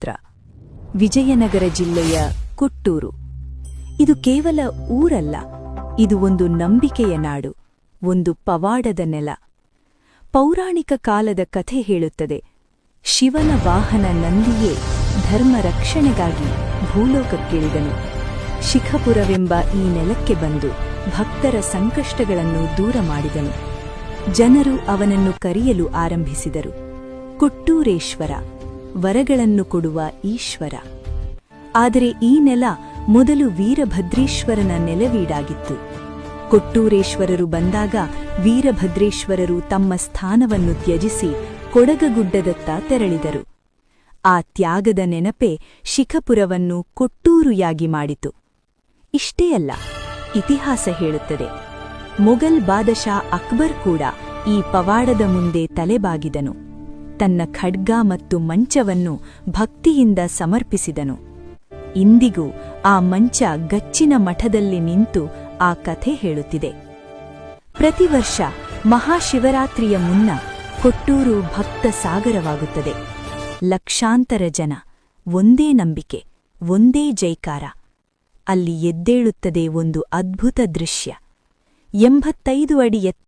ಕ್ಷೇತ್ರ, ವಿಜಯನಗರ ಜಿಲ್ಲೆಯ ಕೊಟ್ಟೂರು. ಇದು ಕೇವಲ ಊರಲ್ಲ, ಇದು ಒಂದು ನಂಬಿಕೆಯ ನಾಡು, ಒಂದು ಪವಾಡದ ನೆಲ. ಪೌರಾಣಿಕ ಕಾಲದ ಕಥೆ ಹೇಳುತ್ತದೆ, ಶಿವನ ವಾಹನ ನಂದಿಯೇ ಧರ್ಮ ರಕ್ಷಣೆಗಾಗಿ ಭೂಲೋಕಕ್ಕಿಳಿದನು. ಶಿಖಪುರವೆಂಬ ಈ ನೆಲಕ್ಕೆ ಬಂದು ಭಕ್ತರ ಸಂಕಷ್ಟಗಳನ್ನು ದೂರ ಮಾಡಿದನು. ಜನರು ಅವನನ್ನು ಕರೆಯಲು ಆರಂಭಿಸಿದರು, ಕೊಟ್ಟೂರೇಶ್ವರ, ವರಗಳನ್ನು ಕೊಡುವ ಈಶ್ವರ. ಆದರೆ ಈ ನೆಲ ಮೊದಲು ವೀರಭದ್ರೇಶ್ವರನ ನೆಲವೀಡಾಗಿತ್ತು. ಕೊಟ್ಟೂರೇಶ್ವರರು ಬಂದಾಗ ವೀರಭದ್ರೇಶ್ವರರು ತಮ್ಮ ಸ್ಥಾನವನ್ನು ತ್ಯಜಿಸಿ ಕೊಡಗಗುಡ್ಡದತ್ತ ತೆರಳಿದರು. ಆ ತ್ಯಾಗದ ನೆನಪೇ ಶಿಖಪುರವನ್ನು ಕೊಟ್ಟೂರುಯಾಗಿ ಮಾಡಿತು. ಇಷ್ಟೇ ಅಲ್ಲ, ಇತಿಹಾಸ ಹೇಳುತ್ತದೆ, ಮೊಘಲ್ ಬಾದಶಾ ಅಕ್ಬರ್ ಕೂಡ ಈ ಪವಾಡದ ಮುಂದೆ ತಲೆಬಾಗಿದನು. ತನ್ನ ಖಡ್ಗ ಮತ್ತು ಮಂಚವನ್ನು ಭಕ್ತಿಯಿಂದ ಸಮರ್ಪಿಸಿದನು. ಇಂದಿಗೂ ಆ ಮಂಚ ಗಚ್ಚಿನ ಮಠದಲ್ಲಿ ನಿಂತು ಆ ಕಥೆ ಹೇಳುತ್ತಿದೆ. ಪ್ರತಿವರ್ಷ ಮಹಾಶಿವರಾತ್ರಿಯ ಮುನ್ನ ಕೊಟ್ಟೂರು ಭಕ್ತ ಸಾಗರವಾಗುತ್ತದೆ. ಲಕ್ಷಾಂತರ ಜನ, ಒಂದೇ ನಂಬಿಕೆ, ಒಂದೇ ಜೈಕಾರ. ಅಲ್ಲಿ ಎದ್ದೇಳುತ್ತದೆ ಒಂದು ಅದ್ಭುತ ದೃಶ್ಯ. 85 ಅಡಿ